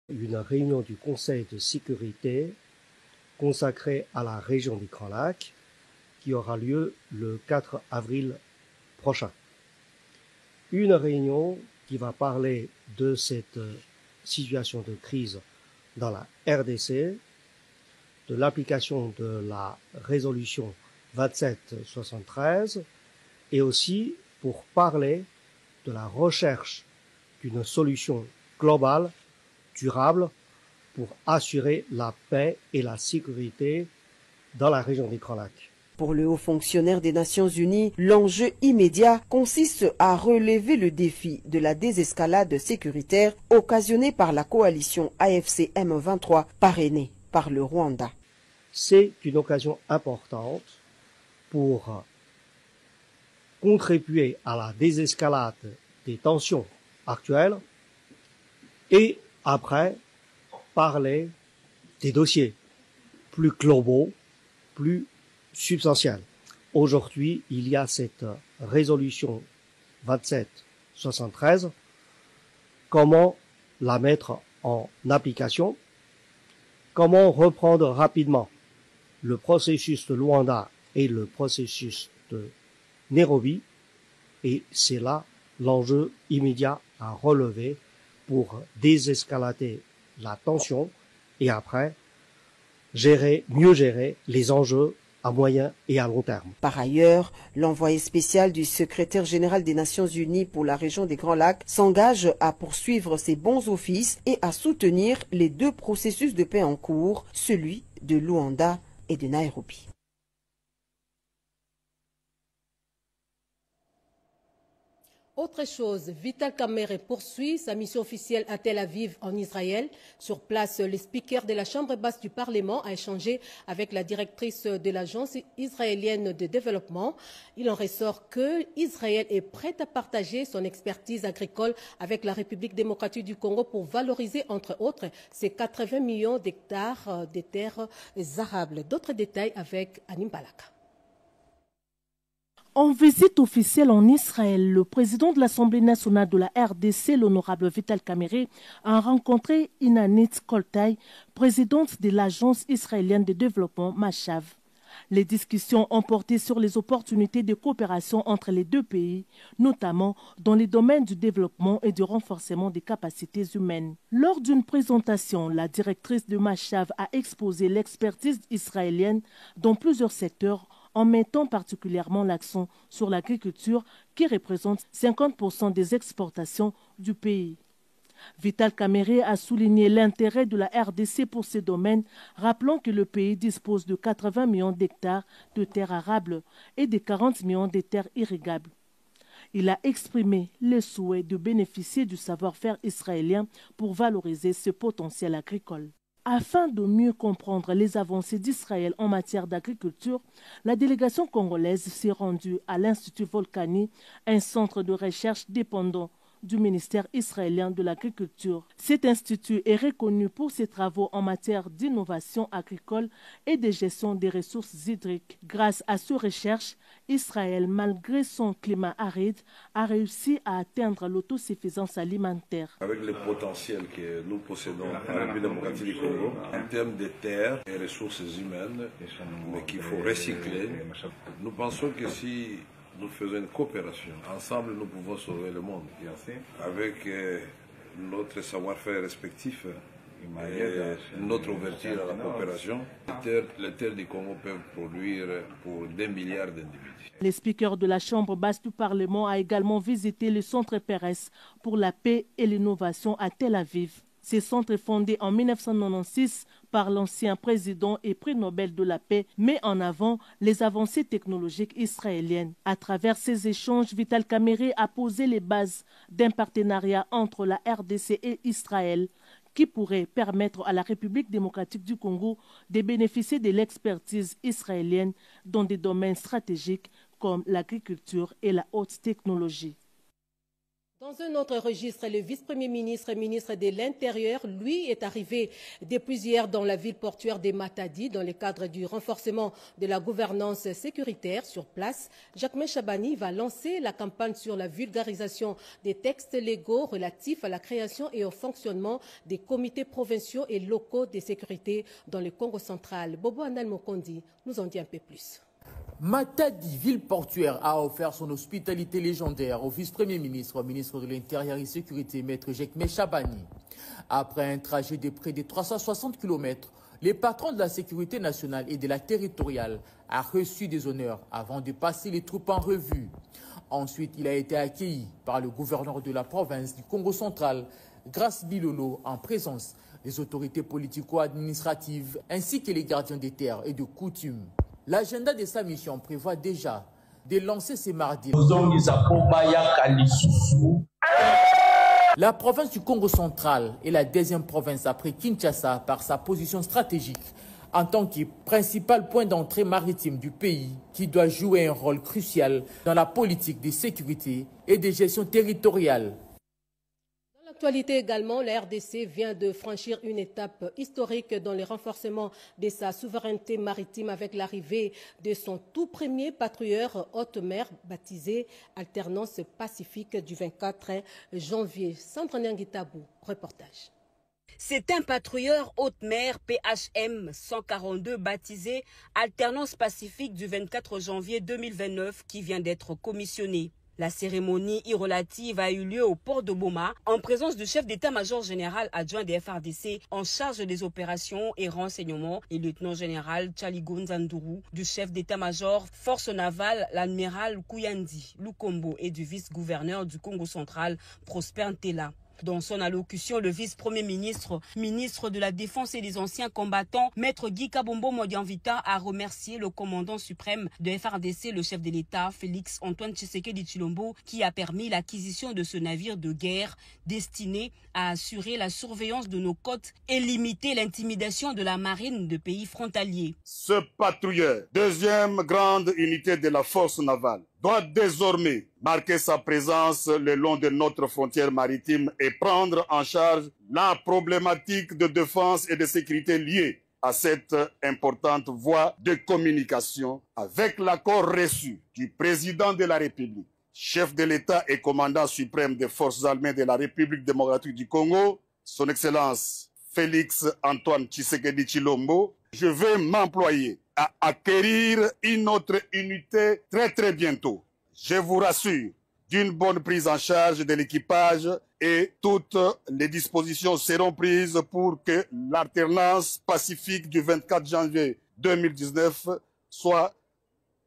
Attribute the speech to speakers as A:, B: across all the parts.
A: Une réunion du Conseil de sécurité consacrée à la région des Grands Lacs qui aura lieu le 4 avril prochain. Une réunion qui va parler de cette situation de crise dans la RDC, de l'application de la résolution 2773 et aussi pour parler de la recherche d'une solution globale, durable, pour assurer la paix et la sécurité dans la région des Grands Lacs.
B: Pour le haut fonctionnaire des Nations Unies, l'enjeu immédiat consiste à relever le défi de la désescalade sécuritaire occasionnée par la coalition AFC M23 parrainée par le Rwanda.
A: C'est une occasion importante pour contribuer à la désescalade des tensions actuelles et après parler des dossiers plus globaux, plus substantiels. Aujourd'hui, il y a cette résolution 2773. Comment la mettre en application? Comment reprendre rapidement le processus de Luanda et le processus de Nairobi? Et c'est là l'enjeu immédiat à relever pour désescalader la tension et après mieux gérer les enjeux à moyen et à long terme.
B: Par ailleurs, l'envoyé spécial du secrétaire général des Nations Unies pour la région des Grands Lacs s'engage à poursuivre ses bons offices et à soutenir les deux processus de paix en cours, celui de Luanda et de Nairobi.
C: Autre chose, Vital Kamerhe poursuit sa mission officielle à Tel Aviv en Israël. Sur place, le speaker de la Chambre basse du Parlement a échangé avec la directrice de l'Agence israélienne de développement. Il en ressort que Israël est prêt à partager son expertise agricole avec la République démocratique du Congo pour valoriser, entre autres, ses 80 millions d'hectares de terres arables. D'autres détails avec Anim Balaka.
D: En visite officielle en Israël, le président de l'Assemblée nationale de la RDC, l'honorable Vital Kamerhe, a rencontré Inanit Koltai, présidente de l'Agence israélienne de développement MACHAV. Les discussions ont porté sur les opportunités de coopération entre les deux pays, notamment dans les domaines du développement et du renforcement des capacités humaines. Lors d'une présentation, la directrice de MACHAV a exposé l'expertise israélienne dans plusieurs secteurs, en mettant particulièrement l'accent sur l'agriculture qui représente 50% des exportations du pays. Vital Kamerhe a souligné l'intérêt de la RDC pour ces domaines, rappelant que le pays dispose de 80 millions d'hectares de terres arables et de 40 millions de terres irrigables. Il a exprimé le souhait de bénéficier du savoir-faire israélien pour valoriser ce potentiel agricole. Afin de mieux comprendre les avancées d'Israël en matière d'agriculture, la délégation congolaise s'est rendue à l'Institut Volcani, un centre de recherche dépendant du ministère israélien de l'Agriculture. Cet institut est reconnu pour ses travaux en matière d'innovation agricole et de gestion des ressources hydriques. Grâce à ces recherches, Israël, malgré son climat aride, a réussi à atteindre l'autosuffisance alimentaire.
E: Avec le potentiel que nous possédons à la République démocratique du Congo, en termes de terres et ressources humaines, mais qu'il faut recycler, nous pensons que si nous faisons une coopération, ensemble nous pouvons sauver le monde. Avec notre savoir-faire respectif et notre ouverture à la coopération, les terres du Congo peuvent produire pour des milliards d'individus.
D: Le speaker de la Chambre basse du Parlement a également visité le Centre Pérez pour la paix et l'innovation à Tel Aviv. Ce centre est fondé en 1996 par l'ancien président et prix Nobel de la paix, met en avant les avancées technologiques israéliennes. À travers ces échanges, Vital Kamerhe a posé les bases d'un partenariat entre la RDC et Israël qui pourrait permettre à la République démocratique du Congo de bénéficier de l'expertise israélienne dans des domaines stratégiques comme l'agriculture et la haute technologie.
C: Dans un autre registre, le vice-premier ministre et ministre de l'Intérieur, lui, est arrivé depuis hier dans la ville portuaire de Matadi dans le cadre du renforcement de la gouvernance sécuritaire sur place. Jacques Chabani va lancer la campagne sur la vulgarisation des textes légaux relatifs à la création et au fonctionnement des comités provinciaux et locaux de sécurité dans le Congo central. Bobo Anal Mokondi nous en dit un peu plus.
F: Matadi, ville portuaire, a offert son hospitalité légendaire au vice-premier ministre, ministre de l'Intérieur et Sécurité, maître Jacques Chabani. Après un trajet de près de 360 km, le patron de la sécurité nationale et de la territoriale a reçu des honneurs avant de passer les troupes en revue. Ensuite, il a été accueilli par le gouverneur de la province du Congo central, Grace Bilolo, en présence des autorités politico-administratives ainsi que les gardiens des terres et de coutumes. L'agenda de sa mission prévoit déjà de lancer ce mardi la province du Congo central est la deuxième province après Kinshasa par sa position stratégique en tant que principal point d'entrée maritime du pays qui doit jouer un rôle crucial dans la politique de sécurité et de gestion territoriale.
C: L'actualité également, la RDC vient de franchir une étape historique dans le renforcement de sa souveraineté maritime avec l'arrivée de son tout premier patrouilleur haute mer baptisé Alternance Pacifique du 24 janvier. Sandra Nyangitabou, reportage.
G: C'est un patrouilleur haute mer PHM 142 baptisé Alternance Pacifique du 24 janvier 2029 qui vient d'être commissionné. La cérémonie irrelative a eu lieu au port de Boma en présence du chef d'état-major général adjoint des FARDC en charge des opérations et renseignements et lieutenant-général Tchaligo Nzandourou, du chef d'état-major force navale l'admiral Kouyandi Lukombo et du vice-gouverneur du Congo central Prosper Ntela. Dans son allocution, le vice-premier ministre, ministre de la Défense et des anciens combattants, maître Guy Kabombo Modianvita, a remercié le commandant suprême de FARDC, le chef de l'État, Félix Antoine Tshisekedi Tshilombo, qui a permis l'acquisition de ce navire de guerre destiné à assurer la surveillance de nos côtes et limiter l'intimidation de la marine de pays frontaliers.
H: Ce patrouilleur, deuxième grande unité de la force navale, doit désormais marquer sa présence le long de notre frontière maritime et prendre en charge la problématique de défense et de sécurité liée à cette importante voie de communication avec l'accord reçu du président de la République, chef de l'État et commandant suprême des forces armées de la République démocratique du Congo, son Excellence Félix Antoine Tshisekedi Tshilombo. Je vais m'employer à acquérir une autre unité très bientôt. Je vous rassure d'une bonne prise en charge de l'équipage et toutes les dispositions seront prises pour que l'alternance pacifique du 24 janvier 2019 soit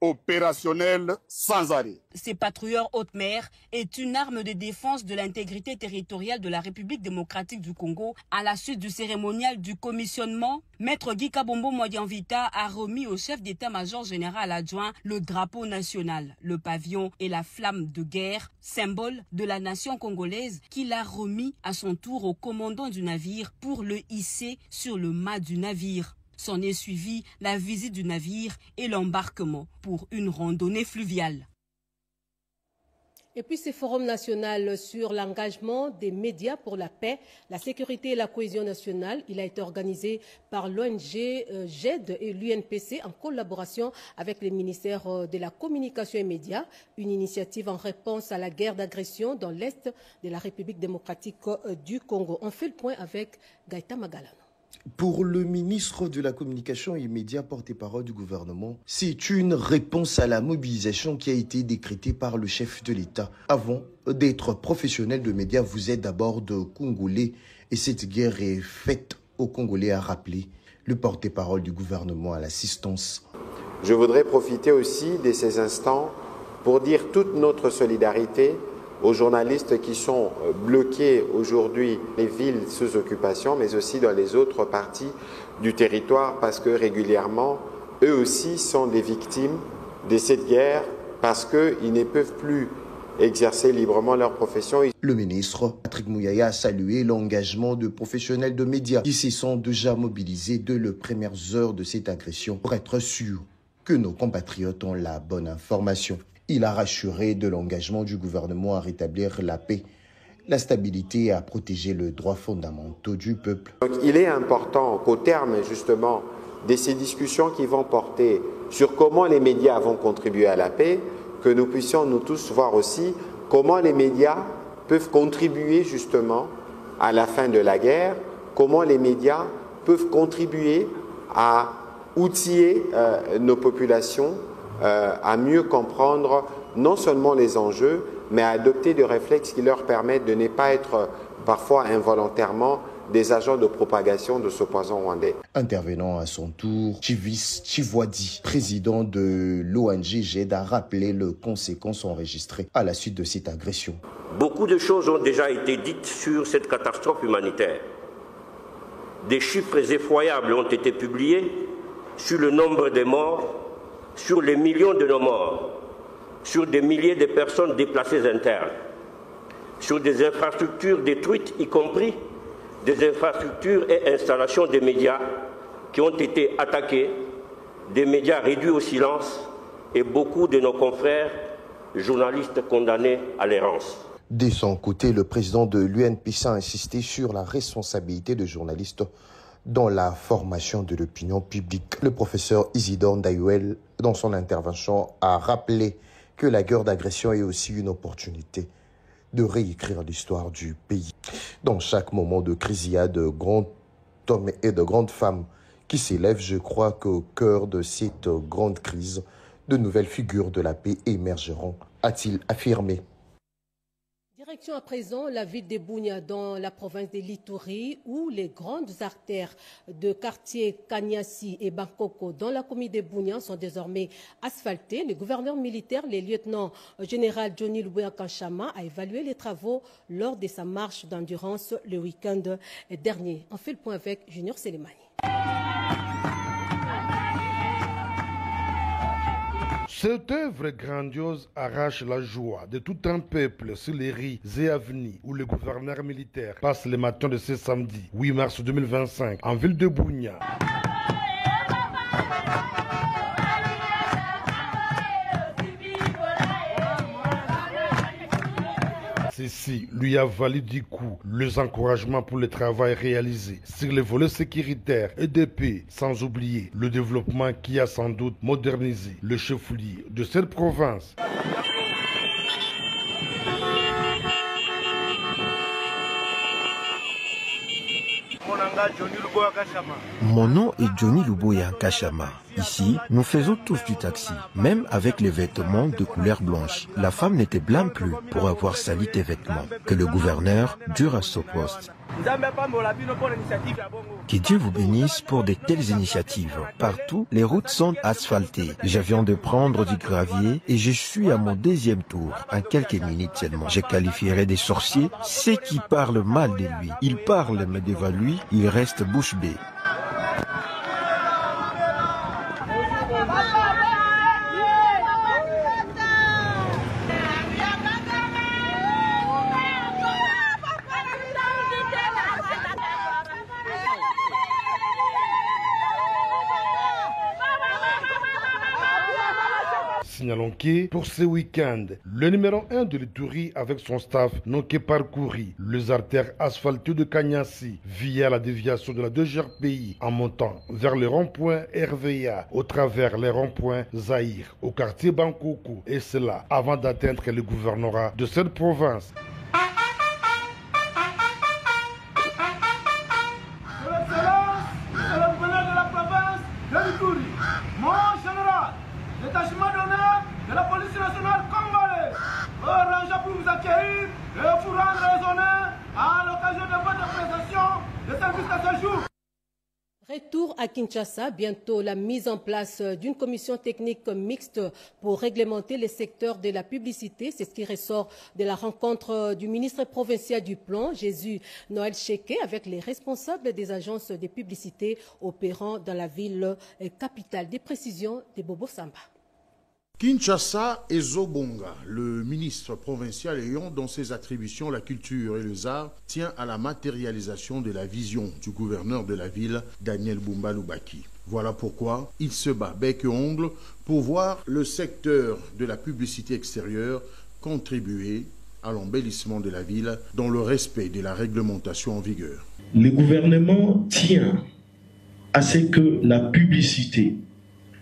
H: opérationnel sans arrêt.
G: Ces patrouilleurs haute mer est une arme de défense de l'intégrité territoriale de la République démocratique du Congo. À la suite du cérémonial du commissionnement, maître Guy Kabombo Modianvita a remis au chef d'état-major général adjoint le drapeau national, le pavillon et la flamme de guerre, symbole de la nation congolaise, qu'il a remis à son tour au commandant du navire pour le hisser sur le mât du navire. S'en est suivi la visite du navire et l'embarquement pour une randonnée fluviale.
C: Et puis ce forum national sur l'engagement des médias pour la paix, la sécurité et la cohésion nationale, il a été organisé par l'ONG GED et l'UNPC en collaboration avec les ministères de la communication et médias, une initiative en réponse à la guerre d'agression dans l'Est de la République démocratique du Congo. On fait le point avec Gaïta Magalano.
I: Pour le ministre de la Communication et médias, porte-parole du gouvernement, c'est une réponse à la mobilisation qui a été décrétée par le chef de l'État. Avant d'être professionnel de médias, vous êtes d'abord de Congolais et cette guerre est faite aux Congolais, a rappelé le porte-parole du gouvernement à l'assistance.
J: Je voudrais profiter aussi de ces instants pour dire toute notre solidarité aux journalistes qui sont bloqués aujourd'hui les villes sous occupation, mais aussi dans les autres parties du territoire, parce que régulièrement, eux aussi sont des victimes de cette guerre, parce qu'ils ne peuvent plus exercer librement leur profession.
I: Le ministre Patrick Mouyaya a salué l'engagement de professionnels de médias qui se sont déjà mobilisés dès les premières heures de cette agression pour être sûr que nos compatriotes ont la bonne information. Il a rassuré de l'engagement du gouvernement à rétablir la paix, la sécurité et la cohésion nationale. Il a également appelé les la stabilité et à protéger le droit fondamental du peuple.
J: Donc il est important qu'au terme justement de ces discussions qui vont porter sur comment les médias vont contribuer à la paix, que nous puissions nous tous voir aussi comment les médias peuvent contribuer justement à la fin de la guerre, comment les médias peuvent contribuer à outiller nos populations à mieux comprendre non seulement les enjeux, mais à adopter des réflexes qui leur permettent de ne pas être parfois involontairement des agents de propagation de ce poison rwandais.
I: Intervenant à son tour, Chivis Chivwadi, président de l'ONG GED, a rappelé les conséquences enregistrées à la suite de cette agression.
K: Beaucoup de choses ont déjà été dites sur cette catastrophe humanitaire. Des chiffres effroyables ont été publiés sur le nombre de morts, sur les millions de nos morts, sur des milliers de personnes déplacées internes, sur des infrastructures détruites, y compris des infrastructures et installations des médias qui ont été attaqués, des médias réduits au silence et beaucoup de nos confrères journalistes condamnés à l'errance.
I: De son côté, le président de l'UNPC a insisté sur la responsabilité des journalistes dans la formation de l'opinion publique. Le professeur Isidore Ndayouel, dans son intervention, a rappelé que la guerre d'agression est aussi une opportunité de réécrire l'histoire du pays. Dans chaque moment de crise, il y a de grands hommes et de grandes femmes qui s'élèvent. Je crois qu'au cœur de cette grande crise, de nouvelles figures de la paix émergeront, a-t-il affirmé.
C: Direction à présent la ville de Bunia dans la province de l'Ituri où les grandes artères de quartiers Kanyasi et Bankoko dans la commune de Bunia sont désormais asphaltées. Le gouverneur militaire, le lieutenant général Johnny Lubuya Kanchama, a évalué les travaux lors de sa marche d'endurance le week-end dernier. On fait le point avec Junior Selemani.
L: Cette œuvre grandiose arrache la joie de tout un peuple sur les rues et avenues où le gouverneur militaire passe le matin de ce samedi 8 mars 2025 en ville de Bunia. Ceci lui a valu du coup les encouragements pour le travail réalisé sur les volets sécuritaires et de paix, sans oublier le développement qui a sans doute modernisé le chef-lieu de cette province.
M: Mon nom est Johnny Lubuya Kanchama. Ici, nous faisons tous du taxi, même avec les vêtements de couleur blanche. La femme n'était blâme plus pour avoir sali tes vêtements. Que le gouverneur dure à ce poste. Que Dieu vous bénisse pour de telles initiatives. Partout, les routes sont asphaltées. Je viens de prendre du gravier et je suis à mon deuxième tour. En quelques minutes seulement, je qualifierai des sorciers ceux qui parlent mal de lui. Ils parlent, mais devant lui, il reste bouche bée.
L: Signalons que pour ce week-end, le numéro 1 de l'Ituri avec son staff n'ont que parcouru les artères asphaltées de Kanyasi via la déviation de la 2GRPI en montant vers le rond-point RVA au travers les ronds-points Zahir au quartier Bankoko et cela avant d'atteindre le gouvernorat de cette province.
N: Détachement d'honneur de la police nationale congolaise, rangé pour vous accueillir et pour rendre les honneurs à l'occasion de votre prestation de service à ce jour.
C: Retour à Kinshasa, bientôt la mise en place d'une commission technique mixte pour réglementer les secteurs de la publicité. C'est ce qui ressort de la rencontre du ministre provincial du Plan, Jésus Noël Cheke, avec les responsables des agences de publicité opérant dans la ville capitale. Des précisions de Bobo Samba.
O: Kinshasa et Zobonga, le ministre provincial ayant dans ses attributions la culture et les arts, tient à la matérialisation de la vision du gouverneur de la ville, Daniel Bumba Lubaki. Voilà pourquoi il se bat bec et ongle pour voir le secteur de la publicité extérieure contribuer à l'embellissement de la ville dans le respect de la réglementation en vigueur.
P: Le gouvernement tient à ce que la publicité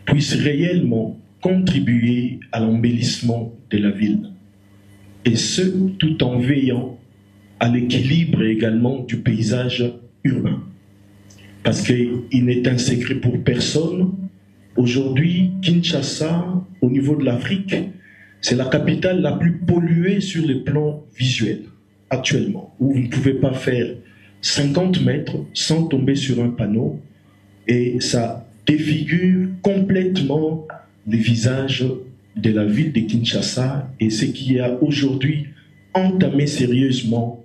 P: puisse réellement contribuer à l'embellissement de la ville. Et ce, tout en veillant à l'équilibre également du paysage urbain. Parce qu'il n'est un secret pour personne. Aujourd'hui, Kinshasa, au niveau de l'Afrique, c'est la capitale la plus polluée sur le plan visuel, actuellement, où vous ne pouvez pas faire 50 mètres sans tomber sur un panneau, et ça défigure complètement le visage de la ville de Kinshasa, et ce qui a aujourd'hui entamé sérieusement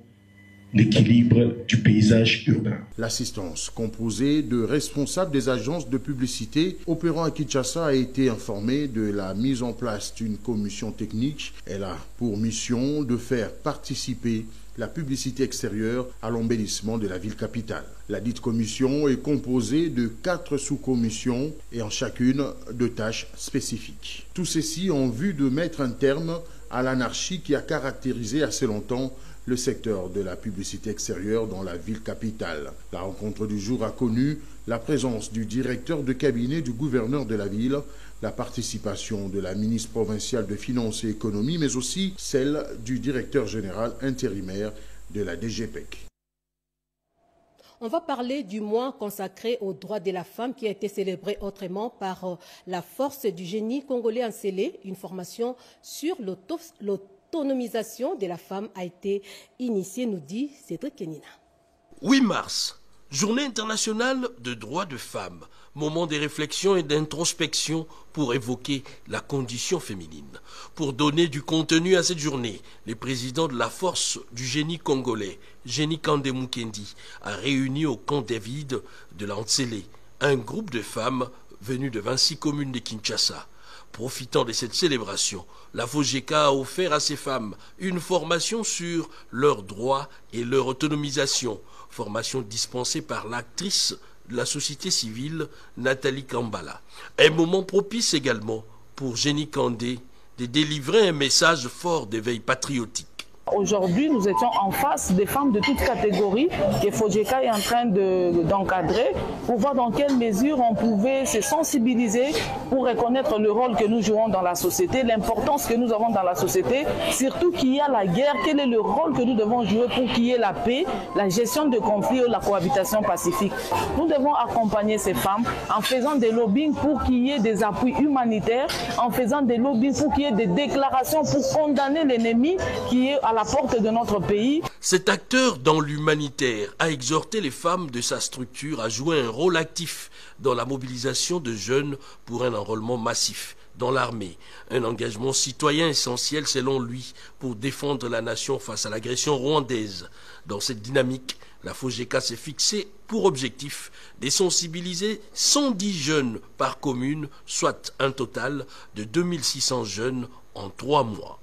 P: l'équilibre du paysage urbain.
O: L'assistance composée de responsables des agences de publicité opérant à Kinshasa a été informée de la mise en place d'une commission technique. Elle a pour mission de faire participer la publicité extérieure à l'embellissement de la ville capitale. La dite commission est composée de 4 sous-commissions et en chacune de tâches spécifiques. Tout ceci en vue de mettre un terme à l'anarchie qui a caractérisé assez longtemps le secteur de la publicité extérieure dans la ville capitale. La rencontre du jour a connu la présence du directeur de cabinet du gouverneur de la ville, la participation de la ministre provinciale de Finances et Économie, mais aussi celle du directeur général intérimaire de la DGPEC.
C: On va parler du mois consacré aux droits de la femme qui a été célébré autrement par la force du génie congolais en Célé. Une formation sur l'autonomisation de la femme a été initiée, nous dit Cédric Kenina.
Q: 8 mars, Journée internationale de droits de femmes, moment de réflexion et d'introspection pour évoquer la condition féminine. Pour donner du contenu à cette journée, le président de la force du génie congolais, Génie Kande Mukendi, a réuni au camp David de la Ntsélé un groupe de femmes venues de 26 communes de Kinshasa. Profitant de cette célébration, la FOGECA a offert à ces femmes une formation sur leurs droits et leur autonomisation, formation dispensée par l'actrice de la société civile Nathalie Kambala. Un moment propice également pour Génie Kandé de délivrer un message fort d'éveil patriotique.
R: Aujourd'hui, nous étions en face des femmes de toutes catégories que FOGECA est en train d'encadrer pour voir dans quelle mesure on pouvait se sensibiliser pour reconnaître le rôle que nous jouons dans la société, l'importance que nous avons dans la société, surtout qu'il y a la guerre, quel est le rôle que nous devons jouer pour qu'il y ait la paix, la gestion de conflits ou la cohabitation pacifique. Nous devons accompagner ces femmes en faisant des lobbying pour qu'il y ait des appuis humanitaires, en faisant des lobbying pour qu'il y ait des déclarations pour condamner l'ennemi qui est à la porte de notre pays.
Q: Cet acteur dans l'humanitaire a exhorté les femmes de sa structure à jouer un rôle actif dans la mobilisation de jeunes pour un enrôlement massif dans l'armée. Un engagement citoyen essentiel selon lui pour défendre la nation face à l'agression rwandaise. Dans cette dynamique, la FOGECA s'est fixée pour objectif de sensibiliser 110 jeunes par commune, soit un total de 2600 jeunes en 3 mois.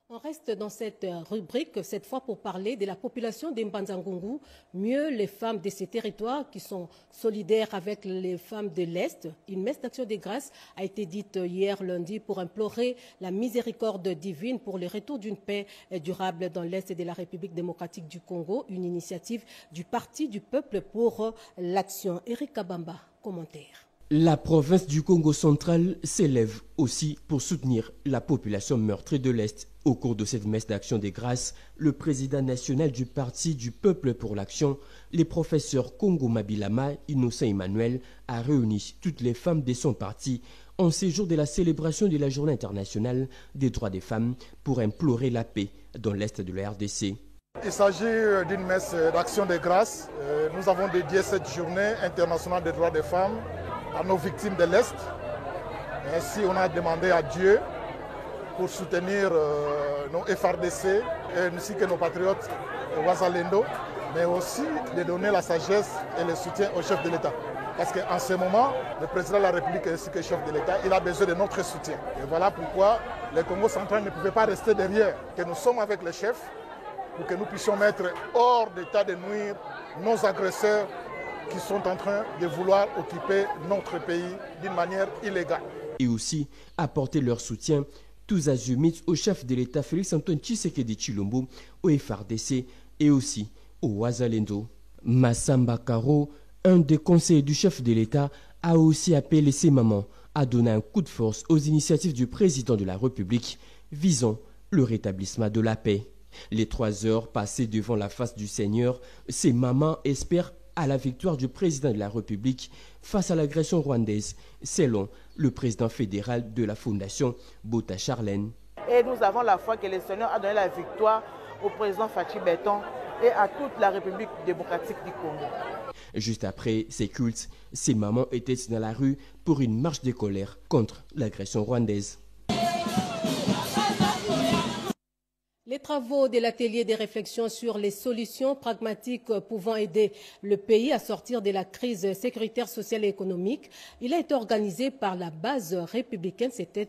C: On reste dans cette rubrique, cette fois pour parler de la population d'Mbanza-Ngungu, mieux les femmes de ces territoires qui sont solidaires avec les femmes de l'Est. Une messe d'action de grâce a été dite hier lundi pour implorer la miséricorde divine pour le retour d'une paix durable dans l'Est de la République démocratique du Congo, une initiative du Parti du peuple pour l'action. Eric Kabamba, commentaire.
S: La province du Congo central s'élève aussi pour soutenir la population meurtrie de l'Est. Au cours de cette messe d'action des grâces, le président national du Parti du peuple pour l'action, le professeur Congo Mabilama Innocent Emmanuel, a réuni toutes les femmes de son parti en séjour de la célébration de la Journée internationale des droits des femmes pour implorer la paix dans l'Est de la RDC.
T: Il s'agit d'une messe d'action des grâces. Nous avons dédié cette Journée internationale des droits des femmes à nos victimes de l'Est. Ainsi, on a demandé à Dieu pour soutenir nos FRDC ainsi que nos patriotes Ouazalendo, mais aussi de donner la sagesse et le soutien au chef de l'État. Parce qu'en ce moment, le président de la République ainsi que le chef de l'État, il a besoin de notre soutien. Et voilà pourquoi le Congo central ne pouvait pas rester derrière, que nous sommes avec le chef pour que nous puissions mettre hors d'état de nuire nos agresseurs qui sont en train de vouloir occuper notre pays d'une manière illégale.
S: Et aussi apporter leur soutien tous azimuts au chef de l'État Félix-Antoine Tshisekedi Tshilombo, au FRDC et aussi au Wazalendo. Massamba Karo, un des conseillers du chef de l'État, a aussi appelé ses mamans à donner un coup de force aux initiatives du président de la République visant le rétablissement de la paix. Les 3 heures passées devant la face du Seigneur, ces mamans espèrent à la victoire du président de la République face à l'agression rwandaise, selon le président fédéral de la Fondation, Bota Charlène.
U: Et nous avons la foi que le Seigneur a donné la victoire au président Fachi Beton et à toute la République démocratique du Congo.
S: Juste après ces cultes, ces mamans étaient dans la rue pour une marche de colère contre l'agression rwandaise.
C: Les travaux de l'atelier des réflexions sur les solutions pragmatiques pouvant aider le pays à sortir de la crise sécuritaire, sociale et économique, il a été organisé par la base républicaine. C'était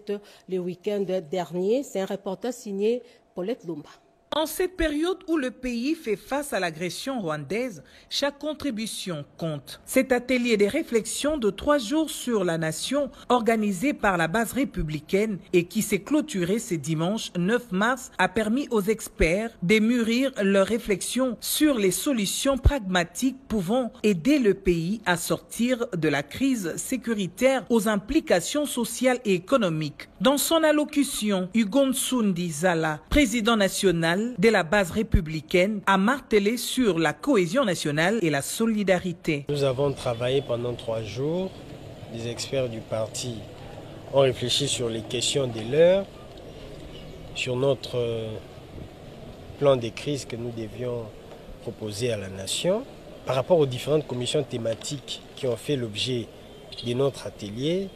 C: le week-end dernier. C'est un reportage signé Paulette Lumba.
V: En cette période où le pays fait face à l'agression rwandaise, chaque contribution compte. Cet atelier de réflexion de 3 jours sur la nation, organisé par la base républicaine et qui s'est clôturé ce dimanche 9 mars, a permis aux experts de mûrir leurs réflexions sur les solutions pragmatiques pouvant aider le pays à sortir de la crise sécuritaire aux implications sociales et économiques. Dans son allocution, Hugo Nsundi Zala, président national de la base républicaine, a martelé sur la cohésion nationale et la solidarité.
W: Nous avons travaillé pendant 3 jours. Les experts du parti ont réfléchi sur les questions de l'heure, sur notre plan de crise que nous devions proposer à la nation. Par rapport aux différentes commissions thématiques qui ont fait l'objet de notre atelier,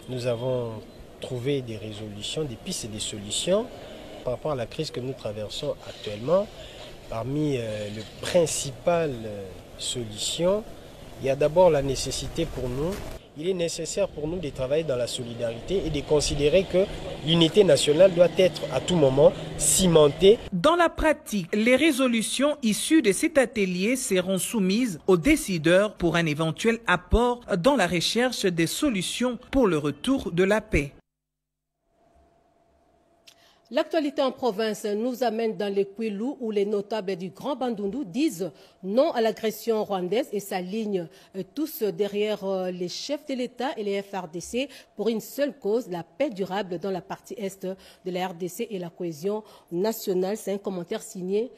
W: nous avons trouvé des résolutions, des pistes et des solutions par rapport à la crise que nous traversons actuellement. Parmi les principales solutions, il y a d'abord la nécessité pour nous, il est nécessaire pour nous de travailler dans la solidarité et de considérer que l'unité nationale doit être à tout moment cimentée.
V: Dans la pratique, les résolutions issues de cet atelier seront soumises aux décideurs pour un éventuel apport dans la recherche des solutions pour le retour de la paix.
C: L'actualité en province nous amène dans les Kwilu où les notables du Grand Bandundu disent non à l'agression rwandaise et s'alignent tous derrière les chefs de l'État et les FRDC pour une seule cause, la paix durable dans la partie est de la RDC et la cohésion nationale. C'est un commentaire signé